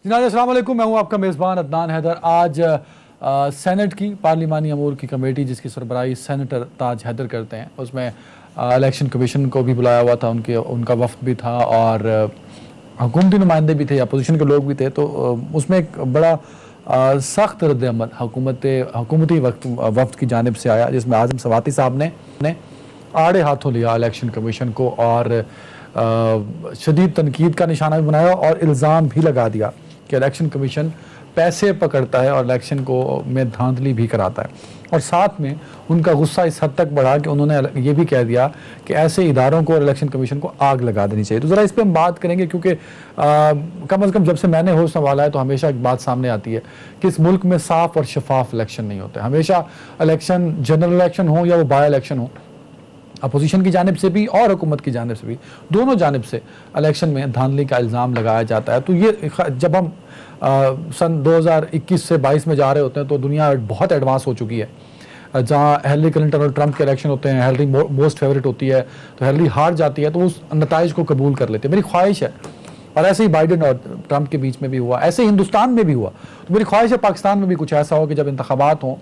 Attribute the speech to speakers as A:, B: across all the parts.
A: जनाब अस्सलाम वालेकुम, मैं हूं आपका मेज़बान अदनान हैदर। आज सेनेट की पार्लिमानी अमूर की कमेटी जिसकी सरबराही सेनेटर ताज हैदर करते हैं, उसमें इलेक्शन कमीशन को भी बुलाया हुआ था, उनका वफ्द भी था और हुकूमती नुमाइंदे भी थे, अपोजिशन के लोग भी थे। तो उसमें एक बड़ा सख्त रद्द-ए-अमल हुकूमती वफ्द की जानिब से आया, जिसमें आज़म सवाती साहब ने आड़े हाथों लिया इलेक्शन कमीशन को और शदीद तनकीद का निशाना भी बनाया और इल्ज़ाम भी लगा दिया कि इलेक्शन कमीशन पैसे पकड़ता है और इलेक्शन को में धांधली भी कराता है। और साथ में उनका गुस्सा इस हद तक बढ़ा कि उन्होंने ये भी कह दिया कि ऐसे इदारों को और इलेक्शन कमीशन को आग लगा देनी चाहिए। तो ज़रा इस पर हम बात करेंगे, क्योंकि कम अज़ कम जब से मैंने होश संभाला है तो हमेशा एक बात सामने आती है कि इस मुल्क में साफ़ और शफाफ इलेक्शन नहीं होते। हमेशा इलेक्शन, जनरल इलेक्शन हो या वो बाय इलेक्शन हो, अपोजिशन की जानिब से भी और हुकूमत की जानिब से भी, दोनों जानिब से इलेक्शन में धांधली का इल्ज़ाम लगाया जाता है। तो ये जब हम सन 2021 से 22 में जा रहे होते हैं तो दुनिया बहुत एडवांस हो चुकी है। जहाँ हिलरी क्लिंटन और ट्रंप के इलेक्शन होते हैं, हिलरी मोस्ट फेवरेट होती है, तो हिलरी हार जाती है तो उस नताइज को कबूल कर लेते हैं। मेरी ख्वाहिश है, और ऐसे ही बाइडन और ट्रंप के बीच में भी हुआ, ऐसे ही हिंदुस्तान में भी हुआ, तो मेरी ख्वाहिश है पाकिस्तान में भी कुछ ऐसा हो कि जब इंतखाबात हों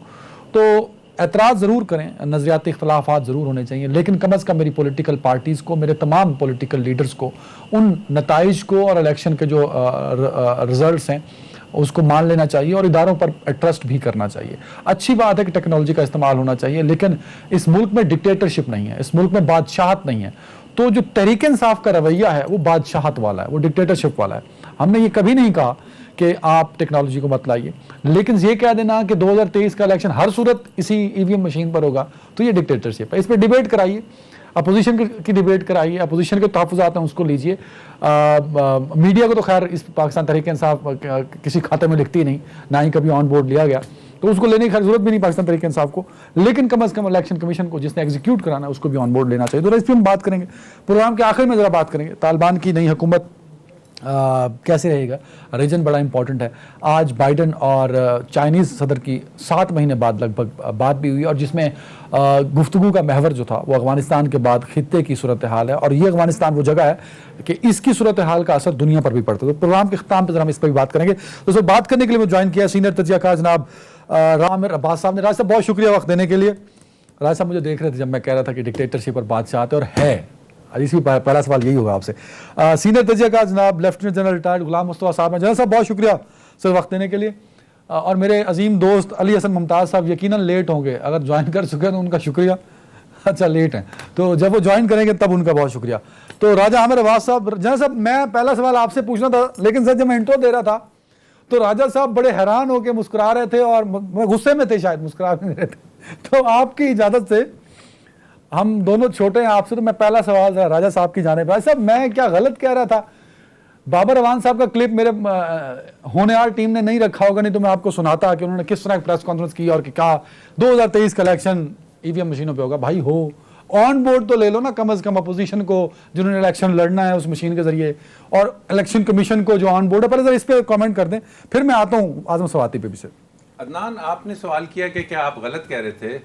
A: तो एतराज़ ज़रूर करें, नज़रियाती इख्तलाफात ज़रूर होने चाहिए, लेकिन कम अज़ कम मेरी पॉलिटिकल पार्टीज़ को, मेरे तमाम पॉलिटिकल लीडर्स को उन नताइज को और इलेक्शन के जो रिज़ल्ट्स हैं उसको मान लेना चाहिए और इदारों पर ट्रस्ट भी करना चाहिए। अच्छी बात है कि टेक्नोलॉजी का इस्तेमाल होना चाहिए, लेकिन इस मुल्क में डिक्टेटरशिप नहीं है, इस मुल्क में बादशाहत नहीं है। तो जो तहरीक इंसाफ का रवैया है वो बादशाहत वाला है, वो डिक्टेटरशिप वाला है। हमने ये कभी नहीं कहा कि आप टेक्नोलॉजी को मत लाइए, लेकिन ये कह देना कि 2023 का इलेक्शन हर सूरत इसी ईवीएम मशीन पर होगा तो ये डिक्टेटरशिप है। इस पर डिबेट कराइए, अपोजिशन की डिबेट कराइए, अपोजिशन के तहफ़्फ़ुज़ात हैं उसको लीजिए। मीडिया को तो खैर इस पाकिस्तान तहरीक इंसाफ किसी खाते में लिखती नहीं, ना ही कभी ऑन बोर्ड लिया गया, तो उसको लेने की खैर जरूरत भी नहीं पाकिस्तान तहरीक इंसाफ को, लेकिन कम अज़ कम इलेक्शन कमीशन को जिसने एग्जीक्यूट कराना है उसको भी ऑन बोर्ड लेना चाहिए। तो इस पर हम बात करेंगे, प्रोग्राम के आखिर में ज़रा बात करेंगे तालिबान की नई हुकूमत कैसे रहेगा, रीजन बड़ा इंपॉर्टेंट है। आज बाइडन और चाइनीज़ सदर की 7 महीने बाद लगभग बात भी हुई और जिसमें गुफ्तगू का महवर जो था वो अफगानिस्तान के बाद खित्ते की सूरत हाल है, और ये अफगानिस्तान वो जगह है कि इसकी सूरत हाल का असर दुनिया पर भी पड़ता है। तो प्रोग्राम के ख़त्म पर जरा हम इस पर भी बात करेंगे। तो सर बात करने के लिए मैं ज्वाइन किया सीनियर तजियाकार जनाब रामिर अब्बास साहब ने। राज साहब बहुत शुक्रिया वक्त देने के लिए। राज साहब मुझे देख रहे थे जब मैं कह रहा था कि डिक्टेटरशिप और बादशाह आते, और है इसी पहला सवाल यही होगा आपसे। सीनियर तजियाकार जनाब lieutenant general retired Ghulam Mustafa साहब हैं। जनरल साहब बहुत शुक्रिया सर वक्त देने के लिए। और मेरे अजीम दोस्त अली हसन मुमताज़ साहब यकीनन लेट होंगे, अगर ज्वाइन कर चुके हैं तो उनका शुक्रिया। अच्छा लेट हैं तो जब वो ज्वाइन करेंगे तब उनका बहुत शुक्रिया। तो राजा आमिर अब्बास साहब, जनरल साहब मैं पहला सवाल आपसे पूछना था, लेकिन सर जब मैं इंट्रो दे रहा था तो राजा साहब बड़े हैरान होकर मुस्कुरा रहे थे और गुस्से में थे, शायद मुस्कुरा नहीं रहे थे। तो आपकी इजाज़त से, हम दोनों छोटे हैं आपसे, तो मैं पहला सवाल राजा साहब की जाने पर, साहब मैं क्या गलत कह रहा था? बाबर अवान साहब का क्लिप मेरे होनहार टीम ने नहीं रखा होगा, नहीं तो मैं आपको सुनाता कि उन्होंने किस तरह प्रेस कॉन्फ्रेंस की और कि कहा 2023 का इलेक्शन ईवीएम मशीनों पे होगा। भाई हो ऑन बोर्ड तो ले लो ना कम अज कम अपोजिशन को जिन्होंने इलेक्शन लड़ना है उस मशीन के जरिए, और इलेक्शन कमीशन को जो ऑन बोर्ड है। पहले सर इस पर कॉमेंट कर दें, फिर मैं आता हूँ आजम सवाती पे भी। सर
B: अदनान, आपने सवाल किया कि क्या आप गलत कह रहे थे,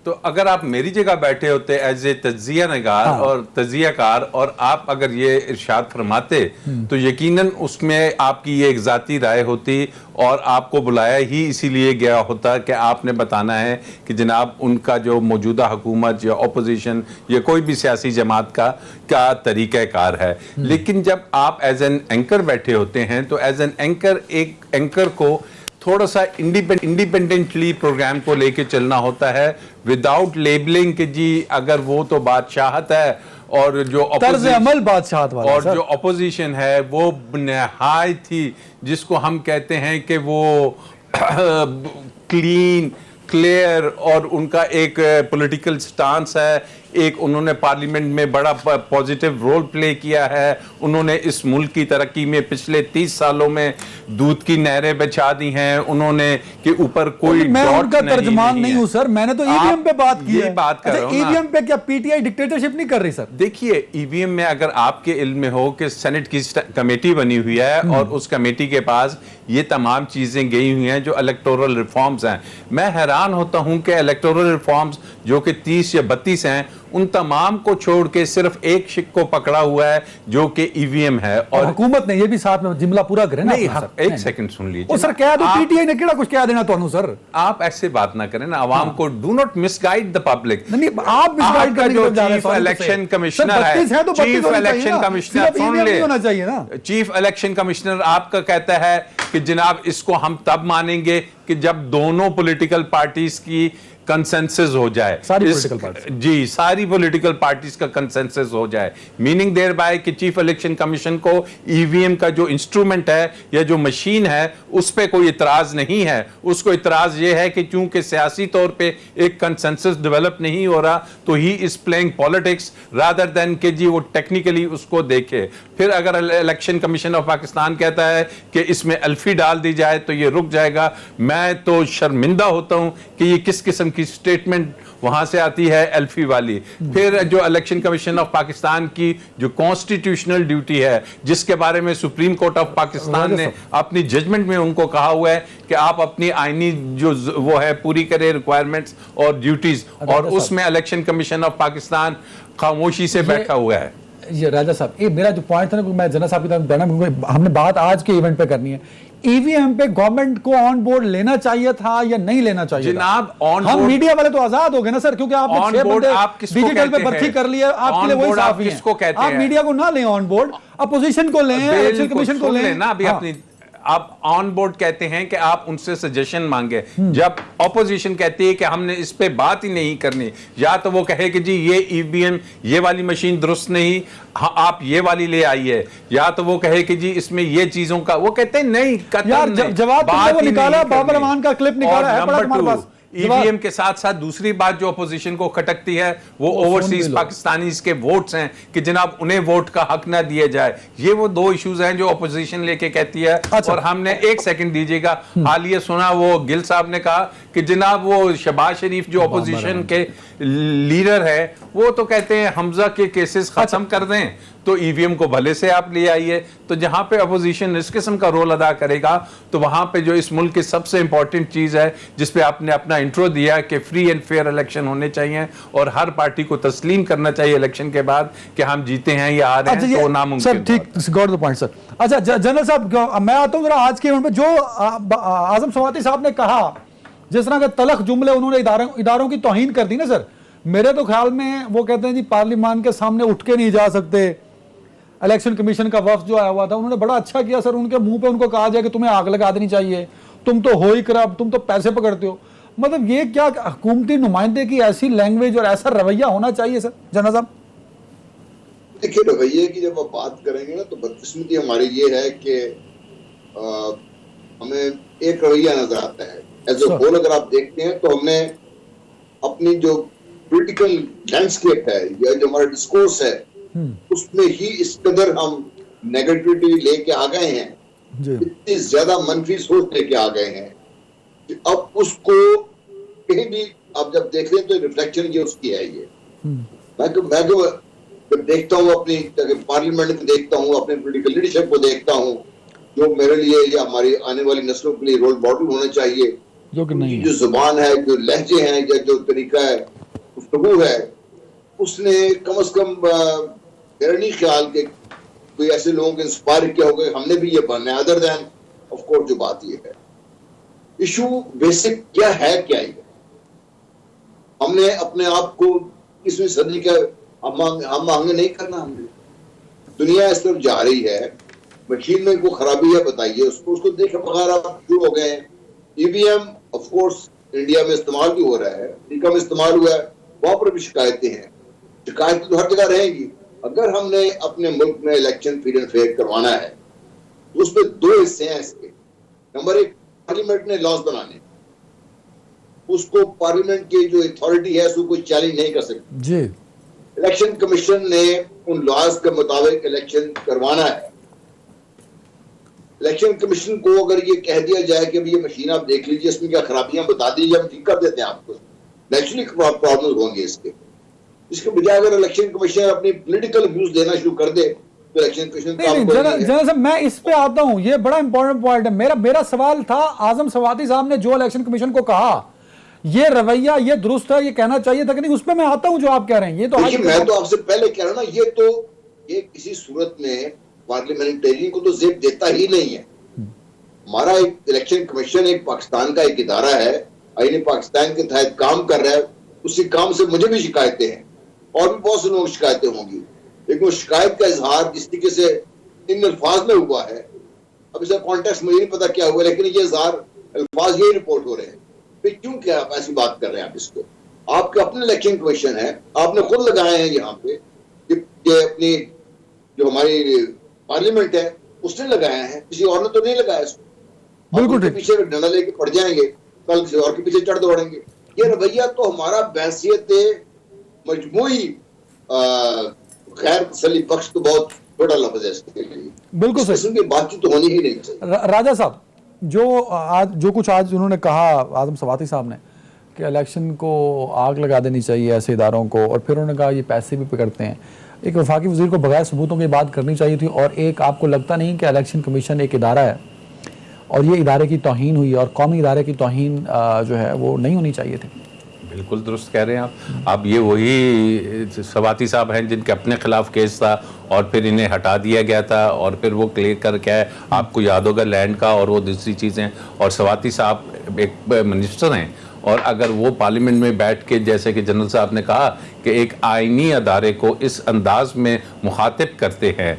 B: तो अगर आप मेरी जगह बैठे होते एज ए तज्जिया नगार और तज्जियाकार और आप अगर ये इरशाद फरमाते तो यकीनन उसमें आपकी ये एक ज़ाती राय होती और आपको बुलाया ही इसीलिए गया होता कि आपने बताना है कि जनाब उनका जो मौजूदा हुकूमत या अपोजिशन या कोई भी सियासी जमात का क्या तरीक़ाकार है। लेकिन जब आप एज एन एंकर बैठे होते हैं तो एज एन एंकर एक एंकर को थोड़ा सा इंडिपेंडेंटली प्रोग्राम को लेके चलना होता है, विदाउट लेबलिंग कि जी अगर वो तो बादशाहत है और जो
A: अमल बादशाहत वाला
B: और जो अपोजिशन है वो नहायत थी जिसको हम कहते हैं कि वो क्लीन क्लियर और उनका एक पॉलिटिकल स्टांस है, एक उन्होंने पार्लियामेंट में बड़ा पॉजिटिव रोल प्ले किया है। उन्होंने इस मुल्क की तरक्की में पिछले 30 सालों में दूध की नहरें बिछा दी हैं उन्होंने कि ऊपर कोई
A: मैं उनका तर्जमान नहीं हूं सर, मैंने तो ईवीएम पे बात की है।
B: बात कर रहा हूं
A: ईवीएम पे क्या पीटीआई डिक्टेटरशिप नहीं कर रही सर?
B: देखिए ईवीएम में अगर आपके इल्म में हो कि सेनेट की कमेटी बनी हुई है और उस कमेटी के पास ये तमाम चीजें गई हुई हैं जो इलेक्टोरल रिफॉर्म्स हैं, मैं हैरान होता हूं कि इलेक्टोरल रिफॉर्म्स जो कि 30 या 32 हैं, उन तमाम को छोड़ के सिर्फ एक शिक को पकड़ा हुआ है जो कि ईवीएम है।
A: और हुकूमत ने ये भी साथ में जिमला पूरा करे ना।
B: नहीं, एक सेकंड सुन लीजिए
A: सर, क्या तो पीटीआई ने केड़ा कुछ क्या देना तो सर,
B: आप ऐसे बात ना करें ना, आवाम को do not misguide the public.
A: नहीं, आप मिसगाइड करने
B: जो
A: की जा रहे हैं।
B: चीफ इलेक्शन कमिश्नर है, चीफ इलेक्शन कमिश्नर सुन ले,
A: होना चाहिए ना।
B: चीफ इलेक्शन कमिश्नर आपका कहता है कि जनाब इसको हम तब मानेंगे कि जब दोनों पॉलिटिकल पार्टीज की कंसेंसस हो जाए।
A: सारी पॉलिटिकल पार्टी,
B: जी, सारी पॉलिटिकल पार्टीज का कंसेंसस हो जाए। मीनिंग देयर बाय कि चीफ इलेक्शन कमीशन को ईवीएम का जो इंस्ट्रूमेंट है या जो मशीन है उस पे कोई इतराज नहीं है। उसको इतराज ये है कि चूंकि सियासी तौर पे एक कंसेंसस डेवलप नहीं हो रहा, तो he is playing politics rather than कि जी वो टेक्निकली उसको देखे। फिर अगर इलेक्शन कमीशन ऑफ पाकिस्तान कहता है कि इसमें अल्फी डाल दी जाए तो ये रुक जाएगा, मैं तो शर्मिंदा होता हूं कि ये किस किस्म की स्टेटमेंट वहां से आती है, अल्फी वाली। फिर जो इलेक्शन कमीशन ऑफ पाकिस्तान की जो कॉन्स्टिट्यूशनल ड्यूटी है, जिसके बारे में सुप्रीम कोर्ट ऑफ पाकिस्तान ने अपनी जजमेंट में उनको कहा हुआ है कि आप अपनी आईनी जो वो है पूरी करें रिक्वायरमेंट्स और ड्यूटीज, और उसमें इलेक्शन कमीशन ऑफ पाकिस्तान खामोशी से बैठा हुआ है।
A: ये राजा साहब, ये मेरा जो पॉइंट था ना, मैं जना साहब की तरफ देना, हमने बात आज के इवेंट पे करनी है। ईवीएम पे गवर्नमेंट को ऑन बोर्ड लेना चाहिए था या नहीं लेना चाहिए
B: जनाब? ऑन
A: हम मीडिया वाले तो आजाद हो गए ना सर, क्योंकि आपने 6 बंदे डिजिटल पे भर्ती कर लिया, आपके लिए वही साफ ही है। आप मीडिया को ना लें ऑन बोर्ड, अपोजिशन को लें, इलेक्शन कमीशन को लें
B: ना। अभी अपनी आप ऑन बोर्ड कहते हैं कि आप उनसे सजेशन मांगे, जब ऑपोजिशन कहती है कि हमने इस पे बात ही नहीं करनी, या तो वो कहे कि जी ये ईवीएम ये वाली मशीन दुरुस्त नहीं, हाँ आप ये वाली ले आइए, या तो वो कहे कि जी इसमें ये चीजों का, वो कहते हैं नहीं
A: यार जवाब वो निकाला, बाबर रहमान का क्लिप निकाला है पड़ा तुम्हारे पास।
B: ईवीएम के साथ साथ दूसरी बात जो अपोजिशन को खटकती है वो ओवरसीज पाकिस्तानीज के वोट्स हैं कि जनाब उन्हें वोट का हक ना दिया जाए। ये वो दो इश्यूज हैं जो अपोजिशन लेके कहती है। अच्छा। और हमने एक सेकंड दीजिएगा, हालिया सुना वो गिल साहब ने कहा कि जनाब वो शहबाज शरीफ जो अपोजिशन के लीडर है वो तो कहते हैं हमजा के केसेस खत्म कर दें तो ईवीएम को भले से आप ले आइए। तो जहां पे अपोजिशन इस किस्म का रोल अदा करेगा तो वहां पे जो इस मुल्क की सबसे इंपॉर्टेंट चीज है जिसपे आपने अपना इंट्रो दिया कि फ्री एंड फेयर इलेक्शन होने चाहिए और हर पार्टी को तस्लीम करना चाहिए इलेक्शन के बाद कि हम जीते हैं या आ रहे हैं, तो नामुमकिन।
A: सर ठीक, गॉट द पॉइंट सर। अच्छा जनरल साहब, मैं आता हूँ आज के इवेंट पे, जो आजम सवाती साहब ने कहा, जिस तरह के तलख जुमले उन्होंने इदारों की तौहीन कर दी ना सर, मेरे तो ख्याल में वो कहते हैं जी पार्लियामान के सामने उठ के नहीं जा सकते। इलेक्शन कमीशन का वफ्द जो आया हुआ था उन्होंने बड़ा अच्छा किया सर, उनके मुंह पे उनको कहा जाए कि तुम्हें आग लगा देनी चाहिए, तुम तो हो ही करप्ट, तुम तो पैसे पकड़ते हो। मतलब ये क्या हुकूमती नुमाइंदे की ऐसी लैंग्वेज और ऐसा रवैया होना चाहिए सर जना साहब?
C: देखिए, रवैये की जब आप बात करेंगे ना तो बदकिस्मती हमारी ये है कि हमें एक रवैया नजर आता है एज ए होल। अगर आप देखते हैं तो हमने अपनी जो पॉलिटिकल लैंडस्केप है या जो हमारा डिस्कोर्स है उसमें ही इस कदर हम नेगेटिविटी लेके आ गए हैं, इतनी ज्यादा मनफी सोच लेके आ गए हैं कि अब उसको कहीं भी आप जब देख रहे हैं तो रिफ्लेक्शन ये उसकी है। ये मैं तो जब देखता हूँ अपनी पार्लियामेंट को देखता हूँ, अपने पॉलिटिकल लीडरशिप को देखता हूँ, जो मेरे लिए या हमारी आने वाली नस्लों के लिए रोल मॉडल होना चाहिए,
A: जो कि नहीं,
C: जो जुबान है, जो लहजे हैं या जो तरीका है गुफ्तगू है, उसने कम से कम मेरा नहीं ख्याल कि कोई ऐसे लोगों को इंस्पायर किया होगा हमने भी ये बनना है। अदर देन ऑफ कोर्स जो बात ये है, इशू बेसिक क्या है, क्या ही है, हमने अपने आप को इसमें सदी का हम आगे नहीं करना। हमने दुनिया इस तरफ जा रही है, मशीन में कोई खराबी है बताइए उसको देखे बगैर आप शुरू हो गए हैं। ईवीएम ऑफ कोर्स इंडिया में इस्तेमाल भी हो रहा है, अमेरिका में इस्तेमाल हुआ है, वहां पर भी शिकायतें हैं, शिकायतें तो हर जगह रहेंगी। अगर हमने अपने मुल्क में इलेक्शन फ्री एंड फेयर करवाना है तो उसमें दो हिस्से हैं इसके। नंबर एक, पार्लियामेंट ने लॉज बनाने, उसको पार्लियामेंट की जो अथॉरिटी है उसको कोई चैलेंज नहीं कर सकती जी। इलेक्शन कमीशन ने उन लॉज के मुताबिक इलेक्शन करवाना है। इलेक्शन कमीशन को अगर ये कह दिया जाए कि ये मशीन आप देख लीजिए, इसमें क्या खराबियां बता दीजिए, हम ठीक कर देते हैं आपको, नेचुरली प्रॉब्लम होंगे इसके बजाय अगर इलेक्शन कमीशन अपनी पॉलिटिकल व्यूज देना शुरू कर दे तो इलेक्शन कमीशन
A: जनरल साहब मैं इस पे आता हूं, ये बड़ा इंपॉर्टेंट पॉइंट है। मेरा सवाल था, आजम सवाती साहब ने जो इलेक्शन कमीशन को कहा, ये रवैया ये दुरुस्त है, ये कहना चाहिए था कि नहीं? उस पर मैं आता हूं जो आप कह रहे हैं। ये तो
C: देखिए, मैं तो आपसे पहले कह रहा हूं ना, ये किसी सूरत में पार्लियामेंटेरियन को तो जेब देता ही नहीं है। हमारा एक इलेक्शन कमीशन एक पाकिस्तान का एक इदारा है, आईने पाकिस्तान के तहत काम कर रहा है। उसी काम से मुझे भी शिकायतें हैं और भी बहुत से लोगों को शिकायतें होंगी, लेकिन वो शिकायत का इजहार जिस तरीके से इन अल्फाज में हुआ है, अब इसका कॉन्टेक्स्ट मुझे नहीं पता क्या हुआ, लेकिन ये इजहार अल्फाज यही रिपोर्ट हो रहे हैं। फिर क्यों क्या आप ऐसी बात कर रहे हैं? आप इसको, आपके अपने इलेक्शन कमीशन है, आपने खुद लगाए हैं यहाँ पे, ये अपनी जो हमारी पार्लियामेंट है उसने लगाया है, किसी और ने तो नहीं लगाया इसको।
A: बिल्कुल
C: ठीक, पीछे डंडा लेके पड़ जाएंगे, कल किसी और के पीछे चढ़ दौड़ेंगे। ये रवैया तो हमारा बहसियत मजमूई खैर तसल्ली बख्श तो बहुत छोटा लफ्ज है इसके लिए।
A: बिल्कुल
C: इस किस्म की बातचीत तो होनी ही नहीं चाहिए।
A: राजा साहब, जो कुछ आज उन्होंने कहा आजम सवाती साहब ने कि इलेक्शन को आग लगा देनी चाहिए ऐसे इदारों को, और फिर उन्होंने कहा ये पैसे भी पकड़ते हैं। एक वफाकी वजीर को बगैर सबूतों की बात करनी चाहिए थी, और एक आपको लगता नहीं कि इलेक्शन कमीशन एक इदारा है और ये इदारे की तौहीन हुई और कौमी इदारे की तौहीन जो है वो नहीं होनी चाहिए थी?
B: बिल्कुल दुरुस्त कह रहे हैं आप। अब ये वही सवाती साहब हैं जिनके अपने खिलाफ केस था और फिर इन्हें हटा दिया गया था, और फिर वो क्लियर कर क्या है आपको याद होगा लैंड का और वो दूसरी चीज़ें। और सवाती साहब एक मिनिस्टर हैं, और अगर वो पार्लियामेंट में बैठ के जैसे कि जनरल साहब ने कहा कि एक आईनी अदारे को इस अंदाज में मुखातिब करते हैं,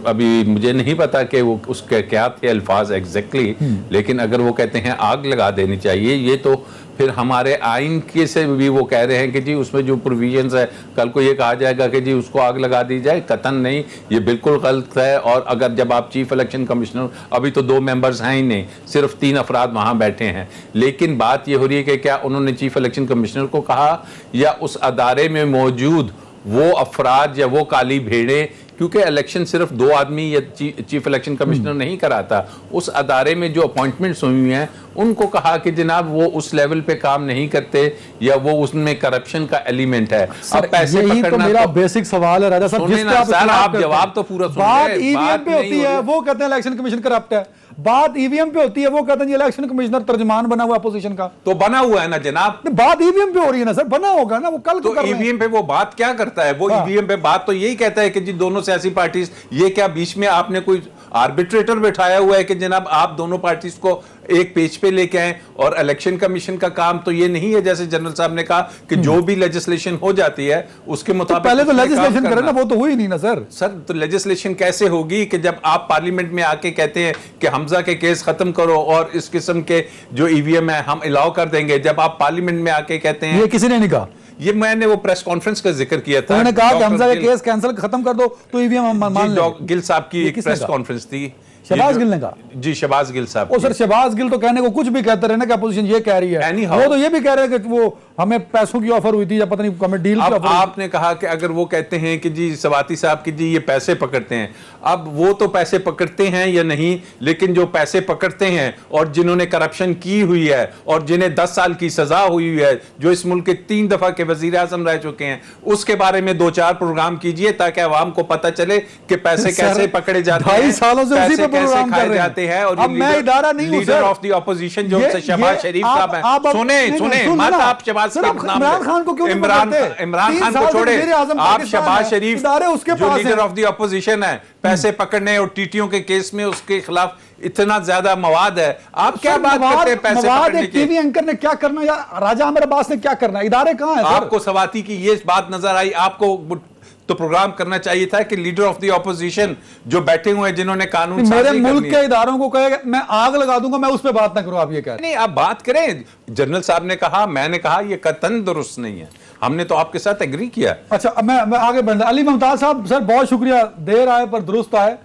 B: अभी मुझे नहीं पता कि वो उसके क्या थे अल्फाज एग्जैक्टली, लेकिन अगर वो कहते हैं आग लगा देनी चाहिए, ये तो फिर हमारे आइन के से भी वो कह रहे हैं कि जी उसमें जो प्रोविजंस है, कल को ये कहा जाएगा कि जी उसको आग लगा दी जाए, कतन नहीं, ये बिल्कुल गलत है। और अगर जब आप चीफ इलेक्शन कमिश्नर, अभी तो 2 मेंबर्स हैं ही नहीं, सिर्फ 3 अफराद वहाँ बैठे हैं, लेकिन बात ये हो रही है कि क्या उन्होंने चीफ इलेक्शन कमिश्नर को कहा या उस अदारे में मौजूद वो अफराद या वो काली भेड़ें, क्योंकि इलेक्शन सिर्फ 2 आदमी या चीफ इलेक्शन कमिश्नर नहीं कराता, उस अदारे में जो अपॉइंटमेंट्स हुई हैं उनको कहा कि जनाब वो उस लेवल पे काम नहीं करते या वो उसमें करप्शन का एलिमेंट है। अब पैसे पकड़ना
A: तो मेरा बेसिक सवाल है राजा साहब, जिसका
B: आप जवाब तो पूरा सुनिए।
A: बात ईवीएम पे होती है, वो कहते हैं इलेक्शन कमीशन करप्ट है। बात ईवीएम पे होती है, वो कहते हैं इलेक्शन कमिश्नर तर्जमान बना हुआ अपोजिशन का।
B: तो बना हुआ है ना जनाब।
A: बात ईवीएम पे हो रही है ना सर, बना होगा ना, वो कल
B: तो ईवीएम पे वो बात क्या करता है? वो ईवीएम पे बात तो यही कहता है कि जी दोनों सियासी पार्टी, ये क्या बीच में आपने कोई आर्बिट्रेटर बैठाया हुआ है कि जनाब आप दोनों पार्टीज को एक पेज पे लेके आए? और इलेक्शन कमीशन का काम तो ये नहीं है, जैसे जनरल साहब ने कहा कि जो भी लेजिस्लेशन हो जाती है उसके मुताबिक
A: पहले तो लेजिस्लेशन करें ना, वो तो हुई नहीं ना सर।
B: तो लेजिस्लेशन कैसे होगी कि जब आप पार्लियामेंट में आके कहते हैं कि हमजा के केस खत्म करो और इस किस्म के जो ईवीएम है हम अलाउ कर देंगे, जब आप पार्लियामेंट में आके कहते हैं,
A: ये किसी ने नहीं कहा,
B: ये मैंने वो प्रेस कॉन्फ्रेंस का जिक्र किया था,
A: उन्होंने कहा कि हमजा के केस कैंसिल खत्म कर दो तो ईवीएम हम मान लेंगे।
B: गिल साहब की एक प्रेस कॉन्फ्रेंस थी,
A: शहबाज गिल ने कहा।
B: जी शहबाज गिल साहब।
A: ओ सर, शहबाज गिल तो कहने को कुछ भी कहते रहे ना कि अपोजिशन ये कह रही है, वो तो ये भी कह रहे हैं कि वो हमें पैसों की ऑफर हुई थी या पता नहीं हमें डील की ऑफर।
B: आपने कहा कि अगर वो कहते हैं कि जी सवाती साहब की जी ये पैसे पकड़ते हैं, अब वो तो पैसे पकड़ते हैं या नहीं, लेकिन जो पैसे पकड़ते हैं और जिन्होंने करप्शन की हुई है और जिन्हें 10 साल की सजा हुई है, जो इस मुल्क के 3 दफा के वजीर आजम रह चुके हैं, उसके बारे में 2-4 प्रोग्राम कीजिए ताकि आवाम को पता चले कि पैसे कैसे पकड़े जाते हैं,
A: 2.5 सालों से उसी पे प्रोग्राम कर रहे हैं।
B: हैं। और
A: अब मैं इदारा नहीं हूं,
B: लीडर ऑफ द ऑपोजिशन जो शहबाज शरीफ साहब हैं, सुने मत आप शहबाज के नाम,
A: इमरान खान को क्यों
B: इमरान खान को छोड़े, आप शहबाज शरीफ जो लीडर ऑफ द ऑपोजिशन है, पैसे पकड़ने और टीटीओ के केस में उसके खिलाफ इतना ज्यादा मवाद है, आप क्या बात करते हैं पैसे पकड़ने की?
A: टीवी एंकर ने क्या करना या राजा आमिर अब्बास ने क्या करना, इदारे कहां हैं?
B: आपको सवाती की ये बात नजर आई? आपको तो प्रोग्राम करना चाहिए था कि लीडर ऑफ द ऑपोजिशन जो बैठे हुए हैं जिन्होंने कानून
A: मेरे मुल्क के इदारों को कहेगा मैं आग लगा दूंगा, मैं उस पर बात ना करूं, आप ये कह रहे हैं?
B: नहीं, आप बात करें। जनरल साहब ने कहा, मैंने कहा ये कतन दुरुस्त नहीं है, हमने तो आपके साथ एग्री किया।
A: अच्छा, मैं आगे बढ़ अली मुमताज साहब, सर बहुत शुक्रिया, देर आए पर दुरुस्त आए।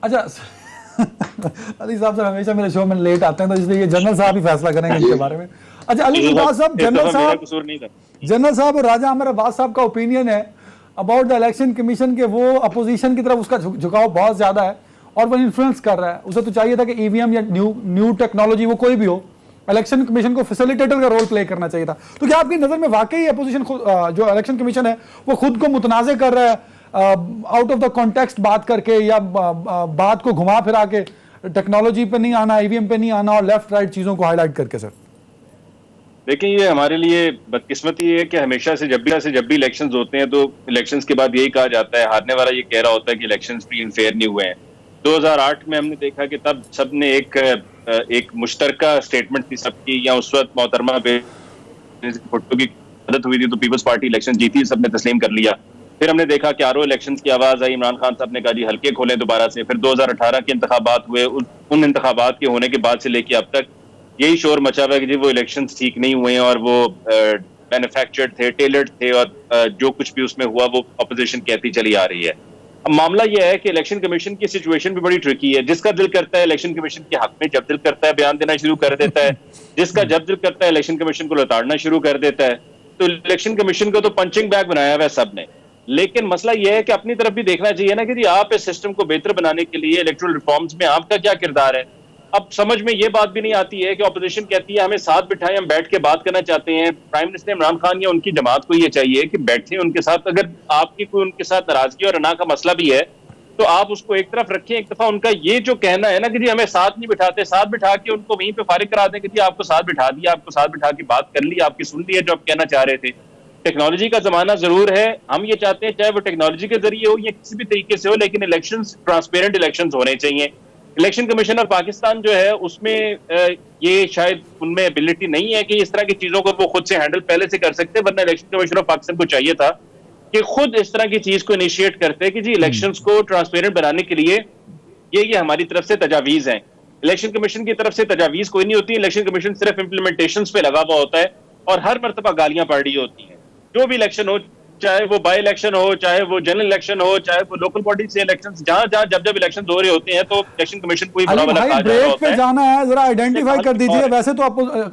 A: अच्छा अली साहब सर हमेशा मेरे शो में लेट आते हैं, तो इसलिए ये जनरल साहब ही फैसला करेंगे इनके बारे में। अच्छा अली मुमताज साहब, जनरल साहब और राजा आमिर अब्बास साहब का ओपिनियन है अबाउट द इलेक्शन कमीशन के, वो अपोजिशन की तरफ उसका झुकाव बहुत ज्यादा है और वो इन्फ्लुएंस कर रहा है। उसे तो चाहिए था कि ईवीएम या न्यू टेक्नोलॉजी वो कोई भी हो, इलेक्शन कमीशन को फैसिलिटेटर का रोल प्ले करना चाहिए था। तो क्या आपकी नजर में वाकई अपोजिशन जो इलेक्शन कमीशन है वो खुद को मुतनाज़ कर रहा है, आउट ऑफ द कॉन्टेक्स्ट बात करके या बात को घुमा फिरा के, टेक्नोलॉजी पे नहीं आना, ईवीएम पे नहीं आना और लेफ्ट राइट चीजों को हाईलाइट करके? सर
D: देखिए, ये हमारे लिए बदकिस्मती है कि हमेशा से जब भी इलेक्शंस होते हैं तो इलेक्शंस के बाद यही कहा जाता है, हारने वाला ये कह रहा होता है कि इलेक्शंस फ्री एंड फेयर नहीं हुए हैं। 2008 में हमने देखा कि तब सबने एक मुश्तरका स्टेटमेंट थी सबकी, या उस वक्त मोहतरमा भुट्टो की मदद हुई थी तो पीपल्स पार्टी इलेक्शन जीती, सबने तस्लीम कर लिया। फिर हमने देखा कि आरओ इलेक्शंस की आवाज आई, इमरान खान साहब ने कहा जी हल्के खोलें दोबारा से। फिर 2018 के इंतखाबात हुए, उन इंतखाबात के होने के बाद से लेके अब तक यही शोर मचा हुआ है कि जी वो इलेक्शंस ठीक नहीं हुए हैं और वो मैन्युफैक्चर्ड थे, टेलर्ड थे, और जो कुछ भी उसमें हुआ वो अपोजिशन कहती चली आ रही है। अब मामला यह है कि इलेक्शन कमीशन की सिचुएशन भी बड़ी ट्रिकी है। जिसका दिल करता है इलेक्शन कमीशन के हक में जब दिल करता है बयान देना शुरू कर देता है, जिसका जब दिल करता है इलेक्शन कमीशन को लताड़ना शुरू कर देता है। तो इलेक्शन कमीशन को तो पंचिंग बैग बनाया हुआ है सबने, लेकिन मसला यह है कि अपनी तरफ भी देखना चाहिए ना कि जी आप इस सिस्टम को बेहतर बनाने के लिए इलेक्टोरल रिफॉर्म्स में आपका क्या किरदार है। अब समझ में ये बात भी नहीं आती है कि ऑपोजिशन कहती है हमें साथ बिठाएं, हम बैठ के बात करना चाहते हैं। प्राइम मिनिस्टर इमरान खान या उनकी जमात को ये चाहिए कि बैठे उनके साथ। अगर आपकी कोई उनके साथ नाराजगी और अना का मसला भी है तो आप उसको एक तरफ रखें। एक दफा उनका ये जो कहना है ना कि जी हमें साथ नहीं बिठाते, साथ बिठा के उनको वहीं पे फारिग करा दें कि जी आपको साथ बिठा दिया, आपको साथ बिठा के बात कर ली, आपकी सुन ली है जो आप कहना चाह रहे थे। टेक्नोलॉजी का जमाना जरूर है, हम ये चाहते हैं चाहे वो टेक्नोलॉजी के जरिए हो या किसी भी तरीके से हो, लेकिन इलेक्शंस ट्रांसपेरेंट इलेक्शंस होने चाहिए। इलेक्शन कमीशन ऑफ पाकिस्तान जो है उसमें ये शायद उनमें एबिलिटी नहीं है कि इस तरह की चीजों को वो खुद से हैंडल पहले से कर सकते, वरना इलेक्शन कमीशन ऑफ पाकिस्तान को चाहिए था कि खुद इस तरह की चीज को इनिशिएट करते कि जी इलेक्शंस को ट्रांसपेरेंट बनाने के लिए ये हमारी तरफ से तजावीज हैं। इलेक्शन कमीशन की तरफ से तजावीज कोई नहीं होती, इलेक्शन कमीशन सिर्फ इम्प्लीमेंटेशन पे लगा हुआ होता है और हर मरतबा गालियां पड़ रही होती हैं। जो भी इलेक्शन हो, चाहे वो बाई इलेक्शन हो, चाहे वो जनरल इलेक्शन हो, चाहे वो लोकल बॉडी से इलेक्शन, जहां जहां जब इलेक्शन हो रहे होते हैं तो इलेक्शन कमीशन को ही बुरा भला कहा जा रहा
A: ब्रेक
D: होता
A: पे
D: है।
A: जाना है, जरा आइडेंटिफाई कर दीजिए। वैसे तो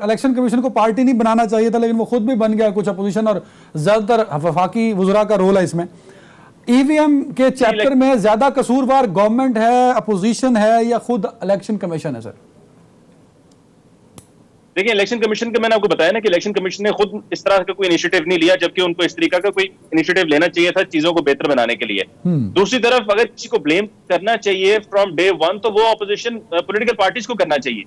A: इलेक्शन कमीशन को पार्टी नहीं बनाना चाहिए था, लेकिन वो खुद भी बन गया कुछ अपोजिशन, और ज्यादातर वफाकी वज़रा का रोल है इसमें। ईवीएम के चैप्टर में ज्यादा कसूरवार गवर्नमेंट है, अपोजिशन है, या खुद इलेक्शन कमीशन है? सर
D: देखिए, इलेक्शन कमीशन का मैंने आपको बताया ना कि इलेक्शन कमीशन ने खुद इस तरह का कोई इनिशिएटिव नहीं लिया, जबकि उनको इस तरीका का कोई इनिशिएटिव लेना चाहिए था चीजों को बेहतर बनाने के लिए। दूसरी तरफ अगर किसी को ब्लेम करना चाहिए फ्रॉम डे वन तो वो ऑपोजिशन पॉलिटिकल पार्टीज को करना चाहिए।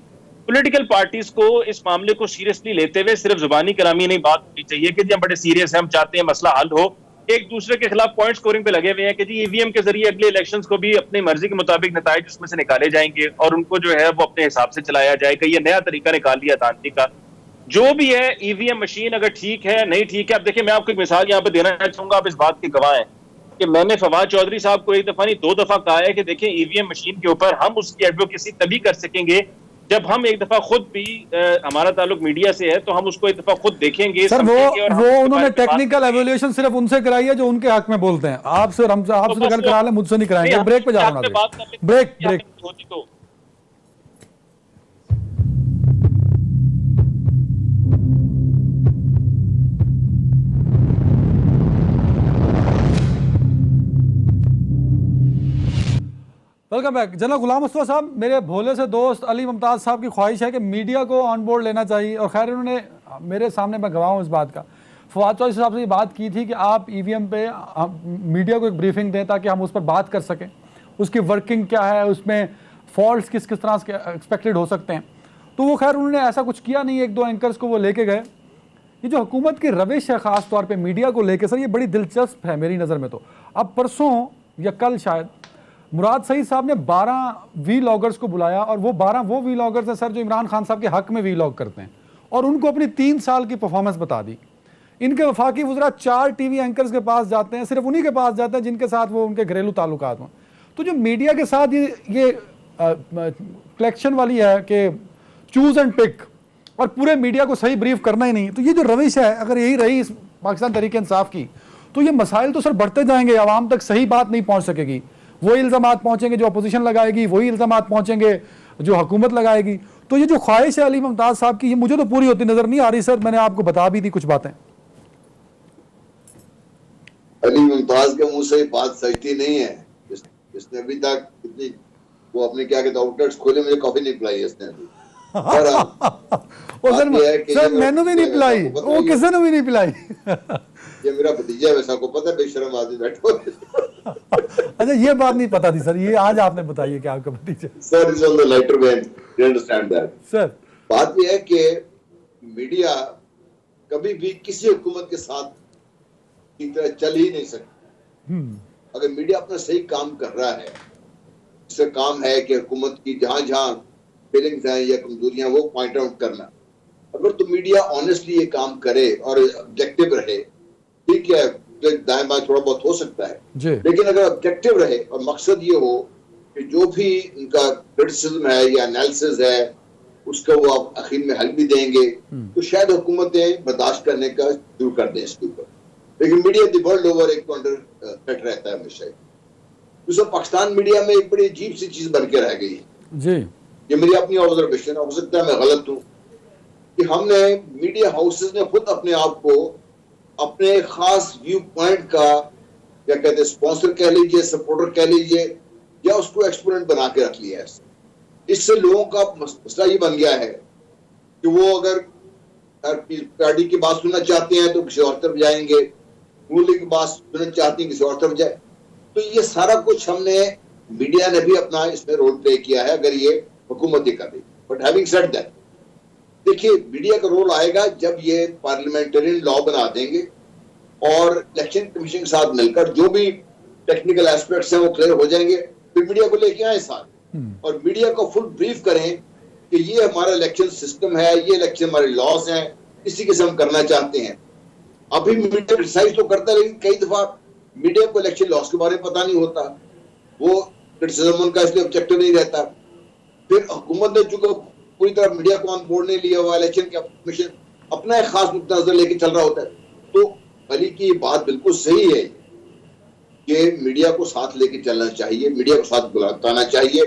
D: पॉलिटिकल पार्टीज को इस मामले को सीरियसली लेते हुए सिर्फ जुबानी कलामी नहीं बात होनी चाहिए कि जी हम बड़े सीरियस हैं, हम चाहते हैं मसला हल हो। एक दूसरे के खिलाफ पॉइंट स्कोरिंग पे लगे हुए हैं कि जी ईवीएम के जरिए अगले इलेक्शंस को भी अपनी मर्जी के मुताबिक नताइज उसमें से निकाले जाएंगे और उनको जो है वो अपने हिसाब से चलाया जाएगा। ये नया तरीका निकाल लिया तांत्रिक का। जो भी है ईवीएम मशीन अगर ठीक है नहीं ठीक है। अब देखिए, मैं आपको एक मिसाल यहाँ पे देना चाहूंगा, आप इस बात के गवाह हैं कि मैंने फवाद चौधरी साहब को एक दफा नहीं 2 दफा कहा है कि देखिए ईवीएम मशीन के ऊपर हम उसकी एडवोकेसी तभी कर सकेंगे जब हम एक दफा खुद भी हमारा ताल्लुक मीडिया से है तो हम उसको एक दफा खुद देखेंगे।
A: सर वो उन्होंने टेक्निकल एवल्यूएशन सिर्फ उनसे कराई है जो उनके हक में बोलते हैं। आपसे अगर करा लें, मुझसे नहीं कराएंगे। ब्रेक पे जा रहा हूं, break. Welcome back. General Ghulam Mustafa साहब, मेरे भोले से दोस्त अली मुमताज़ साहब की ख्वाहिश है कि मीडिया को ऑन बोर्ड लेना चाहिए, और खैर उन्होंने मेरे सामने, मैं गवाह हूँ इस बात का, फवाद चौधरी साहब से ये बात की थी कि आप ईवीएम पे मीडिया को एक ब्रीफिंग दें ताकि हम उस पर बात कर सकें, उसकी वर्किंग क्या है, उसमें फॉल्ट्स किस किस तरह से एक्सपेक्टेड हो सकते हैं। तो वो खैर उन्होंने ऐसा कुछ किया नहीं, 1-2 एंकर्स को वो लेके गए। ये जो हुकूमत की रविश है ख़ास तौर पर मीडिया को लेकर, सर ये बड़ी दिलचस्प है मेरी नज़र में। तो अब परसों या कल शायद मुराद सईद साहब ने 12 वीलॉगर्स को बुलाया, और वो 12 वो वीलॉगर्स हैं सर जो इमरान खान साहब के हक में वीलॉग करते हैं, और उनको अपनी 3 साल की परफॉर्मेंस बता दी। इनके वफाकी वज़रा 4 टीवी एंकर्स के पास जाते हैं, सिर्फ उन्हीं के पास जाते हैं जिनके साथ वो उनके घरेलू ताल्लुकात हों। तो जो मीडिया के साथ ये कलेक्शन वाली है कि चूज एंड पिक, और पूरे मीडिया को सही ब्रीफ करना ही नहीं, तो ये जो रविश है अगर यही रही इस पाकिस्तान तहरीक इंसाफ की, तो ये मसाइल तो सर बढ़ते जाएंगे, आवाम तक सही बात नहीं पहुँच सकेगी। वही इल्ज़ामात पहुंचेंगे जो अपोजिशन लगाएगी, वही इल्ज़ामात पहुंचेंगे जो हुकूमत लगाएगी। तो ये जो ख्वाहिश है अली मुमताज़ साहब की, ये मुझे तो पूरी होती नजर नहीं आ रही सर। मैंने आपको बता भी दी कुछ बातें।
C: अली मुमताज के मुंह से ये बात सजती नहीं है। इसने अभी तक इतनी वो अपने क्या कहते आउटलेट्स खोले, मुझे कॉफी नहीं पिलाई इसने अभी।
A: सर मैंने भी नहीं पिलाई, वो किसी ने भी नहीं पिलाई।
C: ये मेरा भतीजा वैसा को पता है, बेशरम आदमी बैठो।
A: अच्छा, ये बात नहीं पता थी सर, ये आज आपने बताई कि आपका भतीजा।
C: Sir is on the lighter when, you understand that.
A: Sir
C: बात ये है कि मीडिया कभी भी किसी हुकूमत के साथ की तरह चल ही नहीं सकती। अगर मीडिया अपना सही काम कर रहा है, इसका काम है कि हुकूमत की जहां जहां फीलिंग्स हैं या कमजोरियां वो पॉइंट आउट करना। अगर तो मीडिया ऑनेस्टली ये काम करे और ऑब्जेक्टिव रहे, ठीक है, तो दाएं बाएं थोड़ा बहुत हो सकता है, लेकिन अगर ऑब्जेक्टिव रहे और मकसद ये हो कि जो भी उनका क्रिटिसिज्म है या एनालिसिस है उसका वो आप आखिर में हल भी देंगे, तो शायद हुकूमतें बर्दाश्त करने का शुरू कर दें इसके ऊपर। लेकिन मीडिया द वर्ल्ड ओवर एक तो अंडर थ्रेट रहता है हमेशा। दूसरा, पाकिस्तान मीडिया में एक बड़ी अजीब सी चीज बन के रह गई है जी, ये मेरी अपनी ऑब्जर्वेशन, हो सकता है मैं गलत हूं, कि हमने मीडिया हाउसेस ने खुद अपने आप को अपने खास व्यू पॉइंट का क्या कहते हैं स्पॉन्सर कह लीजिए, सपोर्टर कह लीजिए, या उसको एक्सपोनेंट बना के रख लिया है। इससे लोगों का मसला ये बन गया है कि वो अगर पार्टी की बात सुनना चाहते हैं तो किसी और तरफ जाएंगे, रूलिंग की बात सुनना चाहते हैं किसी और तरफ जाए। तो ये सारा कुछ हमने मीडिया ने भी अपना इसमें रोल प्ले किया है अगर ये हुकूमत कर रही। बट हैविंग सेड दैट, देखिए मीडिया का रोल आएगा जब ये पार्लियामेंटेरियन लॉ बना देंगे और इलेक्शन कमीशन के साथ मिलकर जो भी टेक्निकल एस्पेक्ट्स हैं वो क्लियर हो जाएंगे, फिर मीडिया को लेके आए साथ और मीडिया को फुल ब्रीफ करें कि ये हमारा इलेक्शन सिस्टम है, ये इलेक्शन हमारे लॉज हैं, इसी के से हम करना चाहते हैं। अभी मीडिया क्रिटिसाइज तो करता है, लेकिन कई दफा मीडिया को इलेक्शन लॉज के बारे में पता नहीं होता, वो क्रिटिसिज्म उनका इसलिए ऑब्जेक्टिव नहीं रहता। फिर हुकूमत ने चूंकि पूरी तरह मीडिया को ऑन बोर्ड नहीं लिया हुआ, इलेक्शन के कमीशन अपना एक खास नुक्ता नजर लेके चल रहा होता है। तो अली की बात बिल्कुल सही है कि मीडिया को साथ लेके चलना चाहिए, मीडिया को साथ बुलाना चाहिए,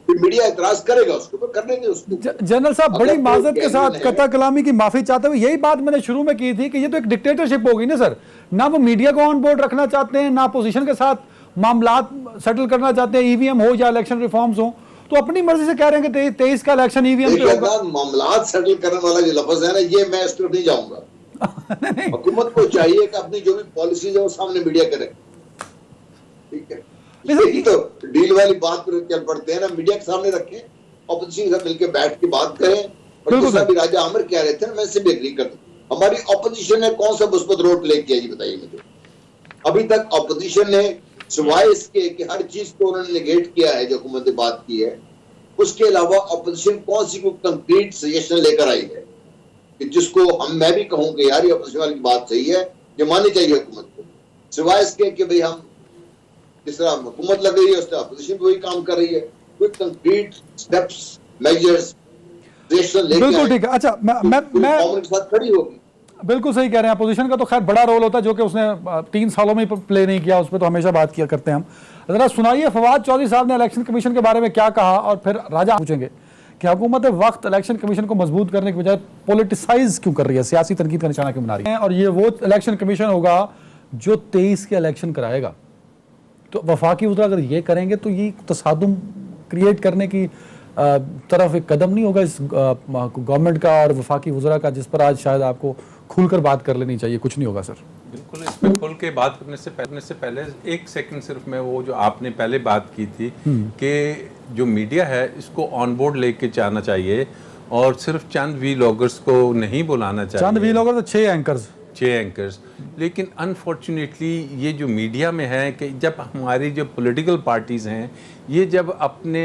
C: फिर मीडिया एतराज करेगा उसके ऊपर, करने दें उसको।
A: जनरल साहब, बड़ी माजरत के साथ कता कलामी की माफी चाहते हुए यही बात मैंने शुरू में की थी कि ये तो एक डिक्टेटरशिप होगी ना सर, ना वो मीडिया को ऑन बोर्ड रखना चाहते हैं, ना अपोजिशन के साथ मामलात सेटल करना चाहते हैं, ईवीएम हो या इलेक्शन रिफॉर्म्स हो, तो अपनी मर्जी से कह रहे हैं कि 23 का इलेक्शन ईवीएम पे होगा।
C: मामलात सेटल करने वाला जो लफ्ज है ना, ये मैं इस तरफ नहीं जाऊंगा। हुकूमत को चाहिए कि अपनी जो भी पॉलिसीज है वो सामने मीडिया करे, ठीक है, यही तो डील वाली बात पर चल पड़ते हैं ना, मीडिया के सामने रखें, ऑपोजिशन के साथ मिलकर बैठ के बात करें। और दूसरा भी राजा आमिर कह रहे थे ना, मैं इससे भी एग्री करता हूं, हमारी ऑपोजिशन ने कौन सा मुस्बत रोल प्ले किया, ये बताइए मुझे। अभी तक ऑपोजिशन ने सिवाय इसके कि हर चीज को उन्होंने नेगेट किया है जो हुकूमत ने बात की है, उसके अलावा ऑपोजिशन कौन सी कोई कंक्रीट सजेशन लेकर आई है कि जिसको मैं भी कहूं कि यार ये ऑपोजिशन वाली बात सही है, ये माननी चाहिए हुकूमत को, सिवाय इसके कि भाई हम जिस तरह हुकूमत लग रही है उस तरह अपोजिशन भी वही काम कर रही है, कोई कंक्रीट स्टेप्स मेजर्स
A: बिल्कुल ठीक है। अच्छा, मैं
C: के साथ खड़ी होगी।
A: बिल्कुल सही कह रहे हैं, अपोजिशन का तो खैर बड़ा रोल होता है जो कि उसने 3 सालों में प्ले नहीं किया, उस पर तो हमेशा बात किया करते हैं हम। जरा सुनाइए फवाद चौधरी साहब ने इलेक्शन कमीशन के बारे में क्या कहा, और फिर राजा पूछेंगे कि हुकूमत वक्त इलेक्शन कमीशन को मजबूत करने की बजाय पॉलिटिसाइज क्यों कर रही है, सियासी तनकीद का निशाना क्यों बना रही है, और ये वो इलेक्शन कमीशन होगा जो 23 के इलेक्शन कराएगा। तो वफाकी वज़रा अगर ये करेंगे तो ये तसादुम क्रिएट करने की तरफ एक कदम नहीं होगा इस गवर्नमेंट का और वफाकी वज़रा का, जिस पर आज शायद आपको खुलकर बात कर लेनी चाहिए। कुछ नहीं होगा सर।
B: बिल्कुल, इस पर खुल के बात करने से पहले एक सेकंड सिर्फ मैं वो जो आपने पहले बात की थी कि जो मीडिया है इसको ऑन बोर्ड लेके जाना चाहिए और सिर्फ चंद वीलॉगर्स को नहीं बुलाना चाहिए।
A: चंद वीलॉगर तो 6
B: एंकर्स। लेकिन अनफॉर्चुनेटली ये जो मीडिया में है कि जब हमारी जो पॉलिटिकल पार्टीज़ हैं ये जब अपने